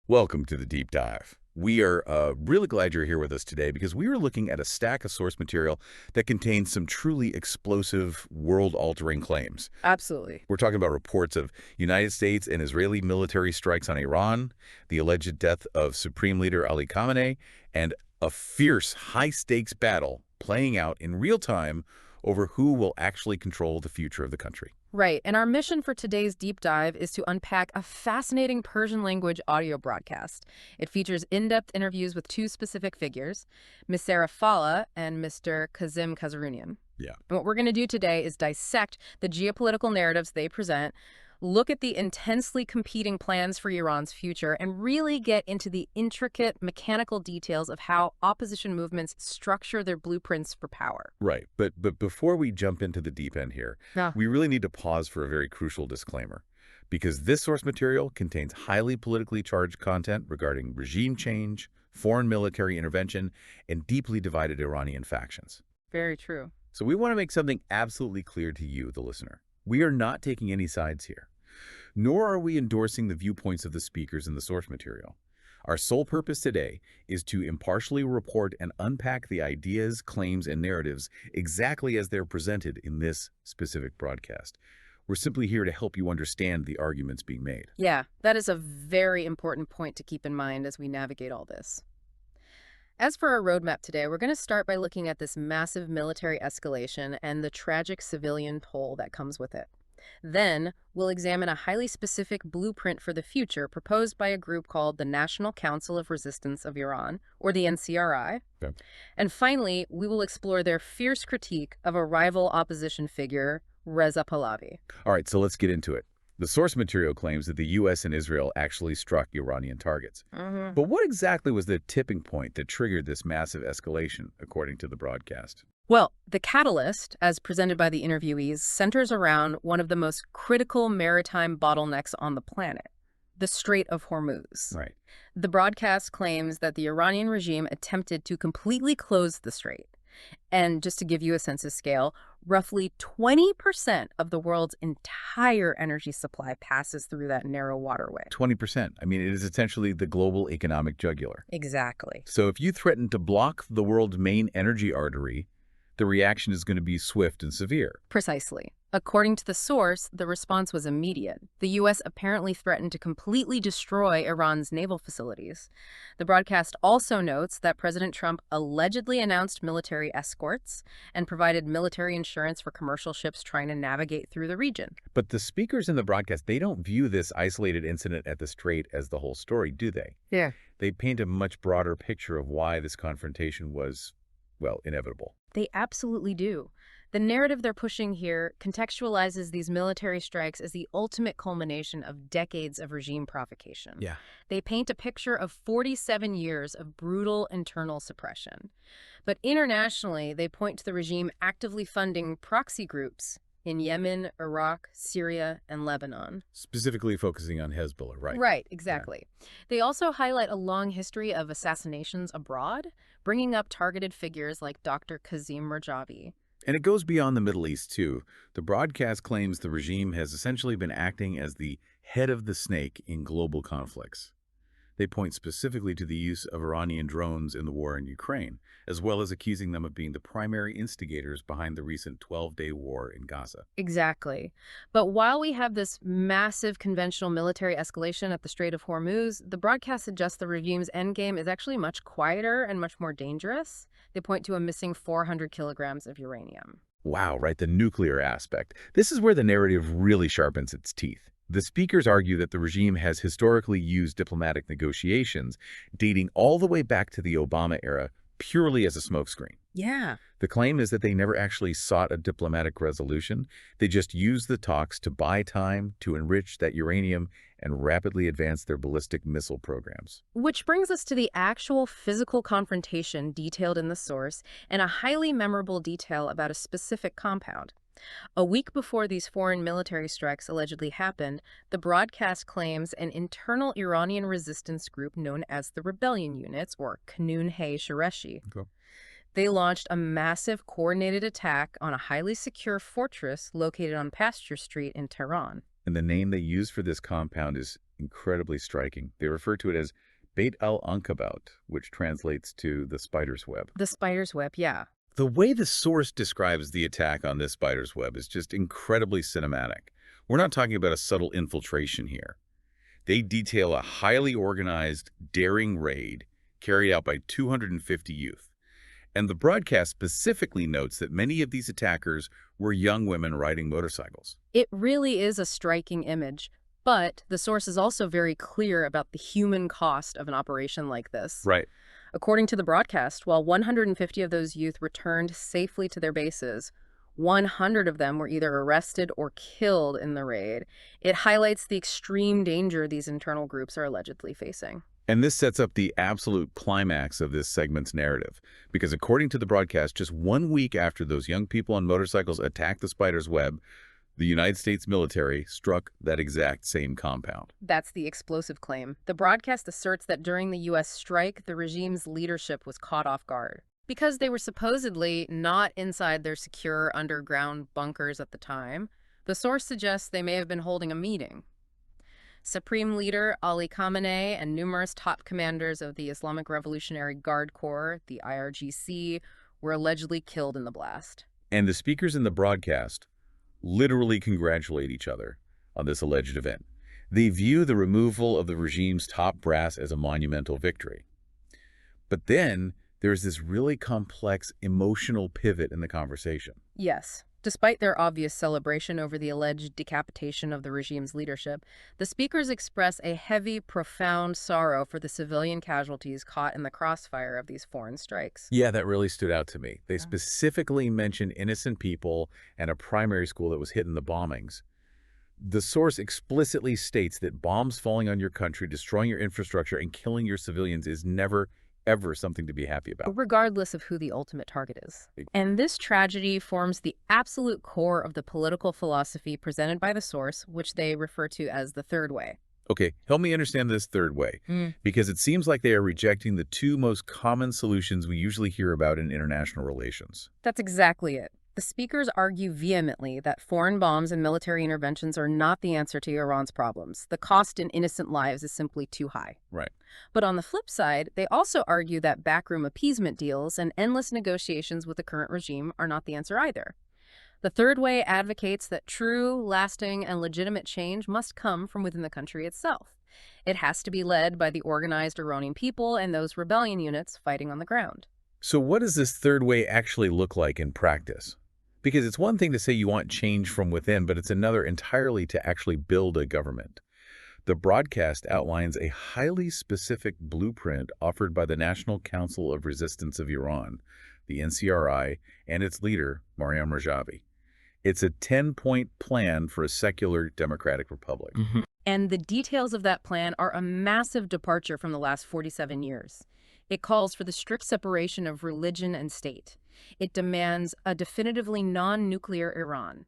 Welcome to the deep dive. We are really glad you're here with us today because we are looking at a stack of source material that contains some truly explosive, world-altering claims. Absolutely. We're talking about reports of United States and Israeli military strikes on Iran, the alleged death of Supreme Leader Ali Khamenei, and a fierce, high-stakes battle playing out in real time over who will actually control the future of the country. Right. And our mission for today's deep dive is to unpack a fascinating Persian language audio broadcast. It features in-depth interviews with two specific figures, Ms. Sara Fallah and Mr. Kazem Kazerounian. Yeah. And what we're going to do today is dissect the geopolitical narratives they present, look at the intensely competing plans for Iran's future, and really get into the intricate mechanical details of how opposition movements structure their blueprints for power. Right. But before we jump into the deep end here, Yeah. we really need to pause for a very crucial disclaimer. Because this source material contains highly politically charged content regarding regime change, foreign military intervention, and deeply divided Iranian factions. Very true. So we want to make something absolutely clear to you, the listener. We are not taking any sides here, nor are we endorsing the viewpoints of the speakers in the source material. Our sole purpose today is to impartially report and unpack the ideas, claims, and narratives exactly as they're presented in this specific broadcast. We're simply here to help you understand the arguments being made. Yeah, that is a very important point to keep in mind as we navigate all this. As for our roadmap today, we're going to start by looking at this massive military escalation and the tragic civilian toll that comes with it. Then, we'll examine a highly specific blueprint for the future proposed by a group called the National Council of Resistance of Iran, or the NCRI. Okay. And finally, we will explore their fierce critique of a rival opposition figure, Reza Pahlavi. All right, so let's get into it. The source material claims that the U.S. and Israel actually struck Iranian targets. But what exactly was the tipping point that triggered this massive escalation, according to the broadcast? Well, the catalyst, as presented by the interviewees, centers around one of the most critical maritime bottlenecks on the planet, the Strait of Hormuz. Right. The broadcast claims that the Iranian regime attempted to completely close the strait. And just to give you a sense of scale, roughly 20% of the world's entire energy supply passes through that narrow waterway. 20%. I mean, it is essentially the global economic jugular. Exactly. So if you threaten to block the world's main energy artery, the reaction is going to be swift and severe. Precisely. According to the source, the response was immediate. The U.S. apparently threatened to completely destroy Iran's naval facilities. The broadcast also notes that President Trump allegedly announced military escorts and provided military insurance for commercial ships trying to navigate through the region. But the speakers in the broadcast, they don't view this isolated incident at the strait as the whole story, do they? Yeah. They paint a much broader picture of why this confrontation was, well, inevitable. They absolutely do. The narrative they're pushing here contextualizes these military strikes as the ultimate culmination of decades of regime provocation. Yeah. They paint a picture of 47 years of brutal internal suppression. But internationally, they point to the regime actively funding proxy groups in Yemen, Iraq, Syria, and Lebanon. Specifically focusing on Hezbollah, right? Right, exactly. Yeah. They also highlight a long history of assassinations abroad, bringing up targeted figures like Dr. Kazem Rajavi. And it goes beyond the Middle East, too. The broadcast claims the regime has essentially been acting as the head of the snake in global conflicts. They point specifically to the use of Iranian drones in the war in Ukraine, as well as accusing them of being the primary instigators behind the recent 12-day war in Gaza. Exactly. But while we have this massive conventional military escalation at the Strait of Hormuz, the broadcast suggests the regime's endgame is actually much quieter and much more dangerous. They point to a missing 400 kilograms of uranium. Wow, right, the nuclear aspect. This is where the narrative really sharpens its teeth. The speakers argue that the regime has historically used diplomatic negotiations dating all the way back to the Obama era purely as a smokescreen. Yeah. The claim is that they never actually sought a diplomatic resolution. They just used the talks to buy time, to enrich that uranium, and rapidly advance their ballistic missile programs. Which brings us to the actual physical confrontation detailed in the source and a highly memorable detail about a specific compound. A week before these foreign military strikes allegedly happened, the broadcast claims an internal Iranian resistance group known as the Rebellion Units, or Kanun-Hay-Shareshi. Okay. They launched a massive coordinated attack on a highly secure fortress located on Pasture Street in Tehran. And the name they use for this compound is incredibly striking. They refer to it as Beit al-Ankabut, which translates to the spider's web. The spider's web, yeah. The way the source describes the attack on this spider's web is just incredibly cinematic. We're not talking about a subtle infiltration here. They detail a highly organized, daring raid carried out by 250 youth. And the broadcast specifically notes that many of these attackers were young women riding motorcycles. It really is a striking image, but the source is also very clear about the human cost of an operation like this. Right. According to the broadcast, while 150 of those youth returned safely to their bases, 100 of them were either arrested or killed in the raid. It highlights the extreme danger these internal groups are allegedly facing. And this sets up the absolute climax of this segment's narrative, because according to the broadcast, just 1 week after those young people on motorcycles attacked the spider's web, the United States military struck that exact same compound. That's the explosive claim. The broadcast asserts that during the U.S. strike, the regime's leadership was caught off guard. Because they were supposedly not inside their secure underground bunkers at the time, the source suggests they may have been holding a meeting. Supreme Leader Ali Khamenei and numerous top commanders of the Islamic Revolutionary Guard Corps, the IRGC, were allegedly killed in the blast. And the speakers in the broadcast literally congratulate each other on this alleged event. They view the removal of the regime's top brass as a monumental victory. But then there's this really complex emotional pivot in the conversation. Yes. Despite their obvious celebration over the alleged decapitation of the regime's leadership, the speakers express a heavy, profound sorrow for the civilian casualties caught in the crossfire of these foreign strikes. Yeah, that really stood out to me. They specifically mentioned innocent people and a primary school that was hit in the bombings. The source explicitly states that bombs falling on your country, destroying your infrastructure, and killing your civilians is never ever something to be happy about. Regardless of who the ultimate target is. And this tragedy forms the absolute core of the political philosophy presented by the source, which they refer to as the third way. Okay, help me understand this third way, because it seems like they are rejecting the two most common solutions we usually hear about in international relations. That's exactly it. The speakers argue vehemently that foreign bombs and military interventions are not the answer to Iran's problems. The cost in innocent lives is simply too high. Right. But on the flip side, they also argue that backroom appeasement deals and endless negotiations with the current regime are not the answer either. The third way advocates that true, lasting, and legitimate change must come from within the country itself. It has to be led by the organized Iranian people and those rebellion units fighting on the ground. So what does this third way actually look like in practice? Because it's one thing to say you want change from within, but it's another entirely to actually build a government. The broadcast outlines a highly specific blueprint offered by the National Council of Resistance of Iran, the NCRI, and its leader, Maryam Rajavi. It's a 10-point plan for a secular democratic republic. And the details of that plan are a massive departure from the last 47 years. It calls for the strict separation of religion and state. It demands a definitively non-nuclear Iran.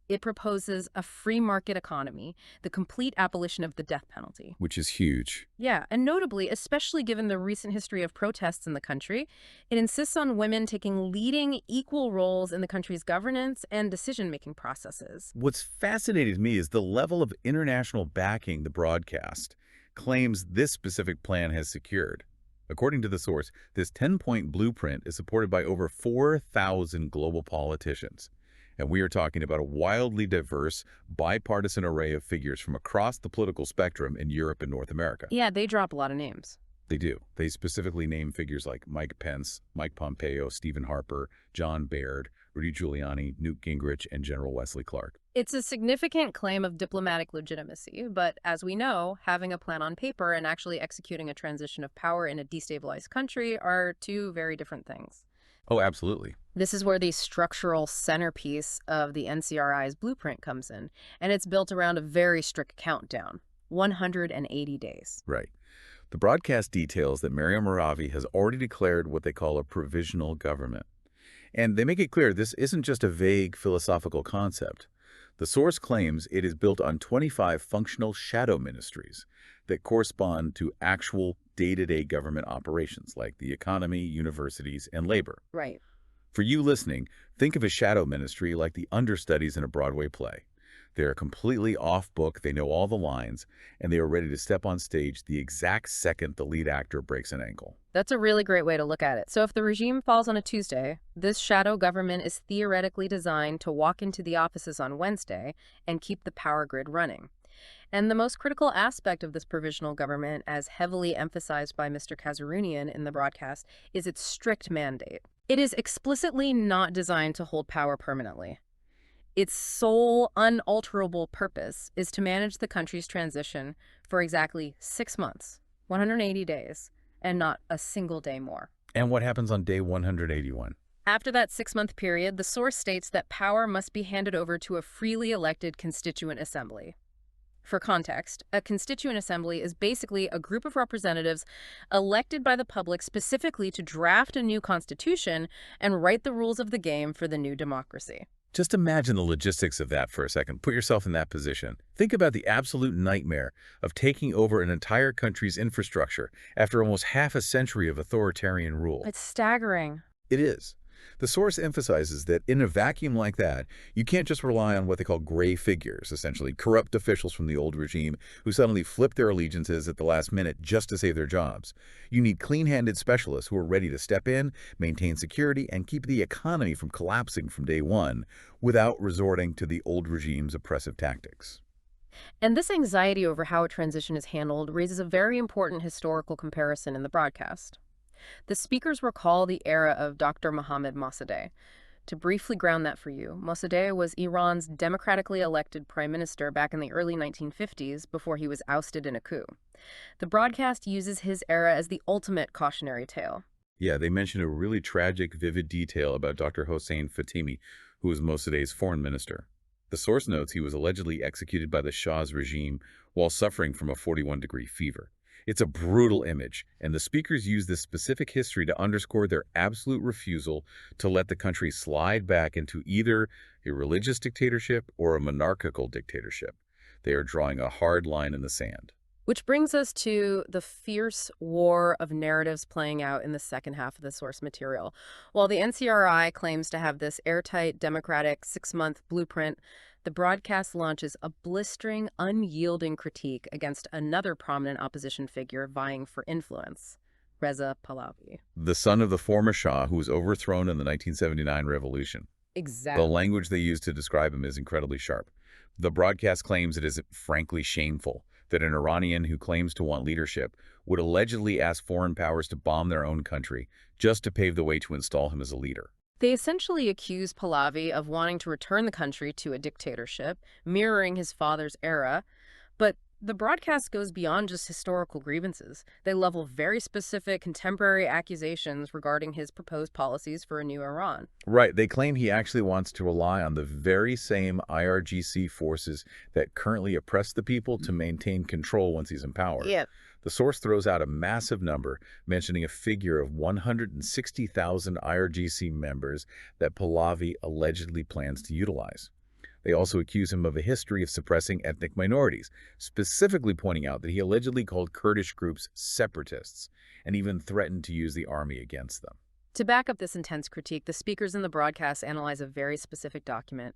It proposes a free market economy, the complete abolition of the death penalty. Which is huge. Yeah, and notably, especially given the recent history of protests in the country, it insists on women taking leading equal roles in the country's governance and decision-making processes. What's fascinating to me is the level of international backing the broadcast claims this specific plan has secured. According to the source, this 10-point blueprint is supported by over 4,000 global politicians. And we are talking about a wildly diverse, bipartisan array of figures from across the political spectrum in Europe and North America. Yeah, they drop a lot of names. They do. They specifically name figures like Mike Pence, Mike Pompeo, Stephen Harper, John Baird, Rudy Giuliani, Newt Gingrich, and General Wesley Clark. It's a significant claim of diplomatic legitimacy, but as we know, having a plan on paper and actually executing a transition of power in a destabilized country are two very different things. Oh, absolutely. This is where the structural centerpiece of the NCRI's blueprint comes in, and it's built around a very strict countdown, 180 days. Right. The broadcast details that Maryam Rajavi has already declared what they call a provisional government. And they make it clear this isn't just a vague philosophical concept. The source claims it is built on 25 functional shadow ministries that correspond to actual day-to-day government operations like the economy, universities, and labor. Right. For you listening, think of a shadow ministry like the understudies in a Broadway play. They're completely off book, they know all the lines, and they are ready to step on stage the exact second the lead actor breaks an ankle. That's a really great way to look at it. So if the regime falls on a Tuesday, this shadow government is theoretically designed to walk into the offices on Wednesday and keep the power grid running. And the most critical aspect of this provisional government, as heavily emphasized by Mr. Kazerounian in the broadcast, is its strict mandate. It is explicitly not designed to hold power permanently. Its sole, unalterable purpose is to manage the country's transition for exactly 6 months, 180 days, and not a single day more. And what happens on day 181? After that 6-month period, the source states that power must be handed over to a freely elected constituent assembly. For context, a constituent assembly is basically a group of representatives elected by the public specifically to draft a new constitution and write the rules of the game for the new democracy. Just imagine the logistics of that for a second. Put yourself in that position. Think about the absolute nightmare of taking over an entire country's infrastructure after almost half a century of authoritarian rule. It's staggering. It is. The source emphasizes that in a vacuum like that, you can't just rely on what they call gray figures, essentially corrupt officials from the old regime who suddenly flip their allegiances at the last minute just to save their jobs. You need clean-handed specialists who are ready to step in, maintain security, and keep the economy from collapsing from day one without resorting to the old regime's oppressive tactics. And this anxiety over how a transition is handled raises a very important historical comparison in the broadcast. The speakers recall the era of Dr. Mohammad Mossadegh. To briefly ground that for you, Mossadegh was Iran's democratically elected prime minister back in the early 1950s before he was ousted in a coup. The broadcast uses his era as the ultimate cautionary tale. Yeah, they mention a really tragic, vivid detail about Dr. Hossein Fatemi, who was Mossadegh's foreign minister. The source notes he was allegedly executed by the Shah's regime while suffering from a 41-degree fever. It's a brutal image, and the speakers use this specific history to underscore their absolute refusal to let the country slide back into either a religious dictatorship or a monarchical dictatorship. They are drawing a hard line in the sand. Which brings us to the fierce war of narratives playing out in the second half of the source material. While the NCRI claims to have this airtight, democratic 6-month blueprint, the broadcast launches a blistering, unyielding critique against another prominent opposition figure vying for influence, Reza Pahlavi. The son of the former Shah who was overthrown in the 1979 revolution. Exactly. The language they use to describe him is incredibly sharp. The broadcast claims it is frankly shameful that an Iranian who claims to want leadership would allegedly ask foreign powers to bomb their own country just to pave the way to install him as a leader. They essentially accuse Pahlavi of wanting to return the country to a dictatorship, mirroring his father's era, but the broadcast goes beyond just historical grievances. They level very specific contemporary accusations regarding his proposed policies for a new Iran. Right. They claim he actually wants to rely on the very same IRGC forces that currently oppress the people to maintain control once he's in power. Yeah. The source throws out a massive number, mentioning a figure of 160,000 IRGC members that Pahlavi allegedly plans to utilize. They also accuse him of a history of suppressing ethnic minorities, specifically pointing out that he allegedly called Kurdish groups separatists and even threatened to use the army against them. To back up this intense critique, the speakers in the broadcast analyze a very specific document.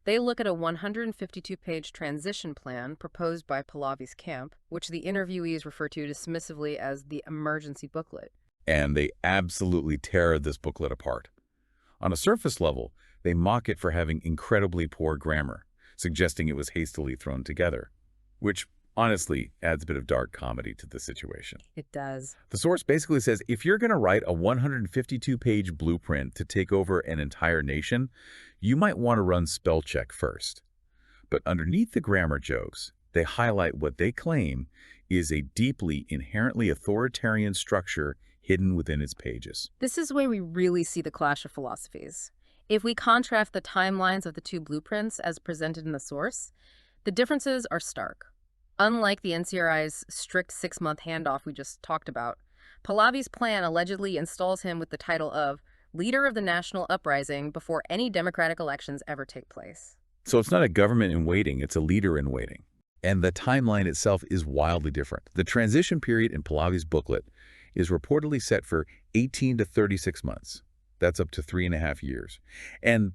They look at a 152-page transition plan proposed by Pahlavi's camp, which the interviewees refer to dismissively as the emergency booklet. And they absolutely tear this booklet apart. On a surface level, they mock it for having incredibly poor grammar, suggesting it was hastily thrown together, which honestly adds a bit of dark comedy to the situation. It does. The source basically says if you're going to write a 152-page blueprint to take over an entire nation, you might want to run spell check first. But underneath the grammar jokes, they highlight what they claim is a deeply, inherently authoritarian structure hidden within its pages. This is where we really see the clash of philosophies. If we contrast the timelines of the two blueprints as presented in the source, the differences are stark. Unlike the NCRI's strict 6-month handoff we just talked about, Pahlavi's plan allegedly installs him with the title of leader of the national uprising before any democratic elections ever take place. So it's not a government in waiting, it's a leader in waiting. And the timeline itself is wildly different. The transition period in Pahlavi's booklet is reportedly set for 18 to 36 months. That's up to 3.5 years. And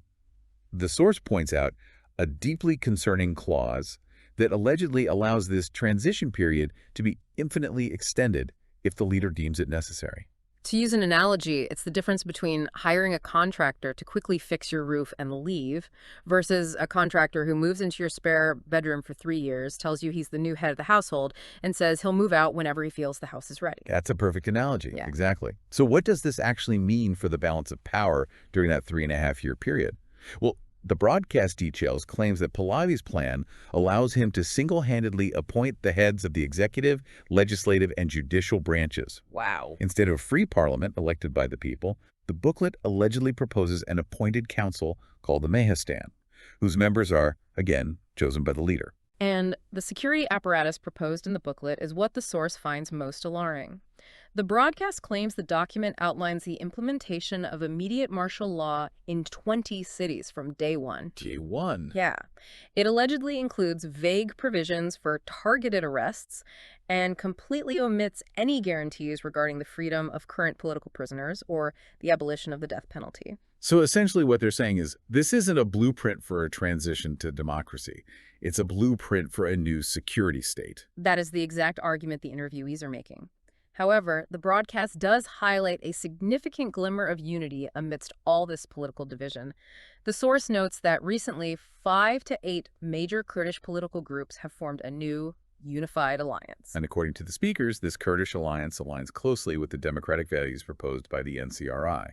the source points out a deeply concerning clause that allegedly allows this transition period to be infinitely extended if the leader deems it necessary. To use an analogy, it's the difference between hiring a contractor to quickly fix your roof and leave versus a contractor who moves into your spare bedroom for 3 years, tells you he's the new head of the household, and says he'll move out whenever he feels the house is ready. That's a perfect analogy. Yeah. Exactly. So what does this actually mean for the balance of power during that 3.5-year period? Well, the broadcast details claims that Pahlavi's plan allows him to single-handedly appoint the heads of the executive, legislative, and judicial branches. Wow. Instead of a free parliament elected by the people, the booklet allegedly proposes an appointed council called the Mehestan, whose members are, again, chosen by the leader. And the security apparatus proposed in the booklet is what the source finds most alarming. The broadcast claims the document outlines the implementation of immediate martial law in 20 cities from day one. Day one? Yeah. It allegedly includes vague provisions for targeted arrests and completely omits any guarantees regarding the freedom of current political prisoners or the abolition of the death penalty. So essentially what they're saying is this isn't a blueprint for a transition to democracy. It's a blueprint for a new security state. That is the exact argument the interviewees are making. However, the broadcast does highlight a significant glimmer of unity amidst all this political division. The source notes that recently 5 to 8 major Kurdish political groups have formed a new, unified alliance. And according to the speakers, this Kurdish alliance aligns closely with the democratic values proposed by the NCRI.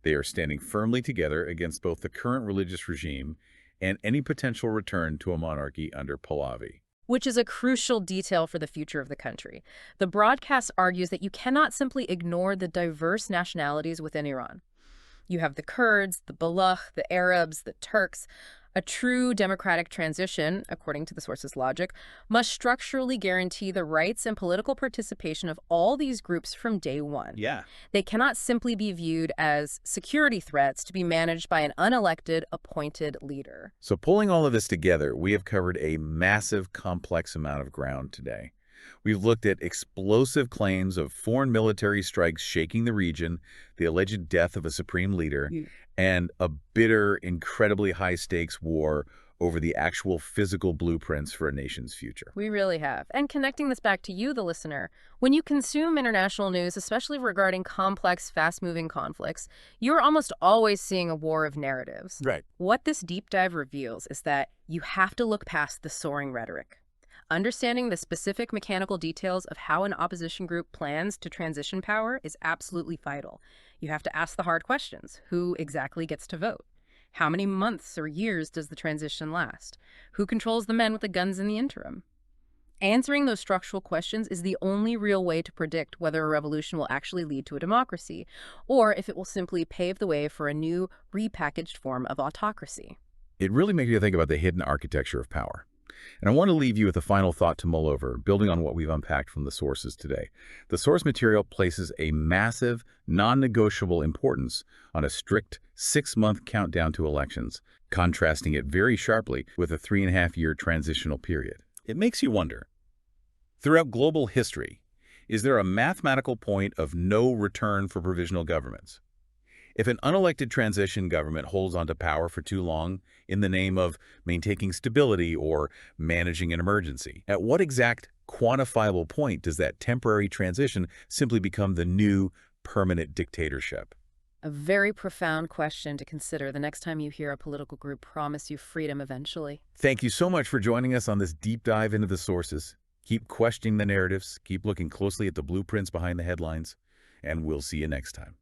They are standing firmly together against both the current religious regime and any potential return to a monarchy under Pahlavi. Which is a crucial detail for the future of the country. The broadcast argues that you cannot simply ignore the diverse nationalities within Iran. You have the Kurds, the Baloch, the Arabs, the Turks. A true democratic transition, according to the source's logic, must structurally guarantee the rights and political participation of all these groups from day one. Yeah. They cannot simply be viewed as security threats to be managed by an unelected, appointed leader. So pulling all of this together, we have covered a massive, complex amount of ground today. We've looked at explosive claims of foreign military strikes shaking the region, the alleged death of a supreme leader, and a bitter, incredibly high-stakes war over the actual physical blueprints for a nation's future. We really have. And connecting this back to you, the listener, when you consume international news, especially regarding complex, fast-moving conflicts, you're almost always seeing a war of narratives. Right. What this deep dive reveals is that you have to look past the soaring rhetoric. Understanding the specific mechanical details of how an opposition group plans to transition power is absolutely vital. You have to ask the hard questions. Who exactly gets to vote? How many months or years does the transition last? Who controls the men with the guns in the interim? Answering those structural questions is the only real way to predict whether a revolution will actually lead to a democracy, or if it will simply pave the way for a new, repackaged form of autocracy. It really makes you think about the hidden architecture of power. And I want to leave you with a final thought to mull over, building on what we've unpacked from the sources today. The source material places a massive, non-negotiable importance on a strict 6-month countdown to elections, contrasting it very sharply with a 3.5-year transitional period. It makes you wonder, throughout global history, is there a mathematical point of no return for provisional governments? If an unelected transition government holds onto power for too long in the name of maintaining stability or managing an emergency, at what exact quantifiable point does that temporary transition simply become the new permanent dictatorship? A very profound question to consider the next time you hear a political group promise you freedom eventually. Thank you so much for joining us on this deep dive into the sources. Keep questioning the narratives, keep looking closely at the blueprints behind the headlines, and we'll see you next time.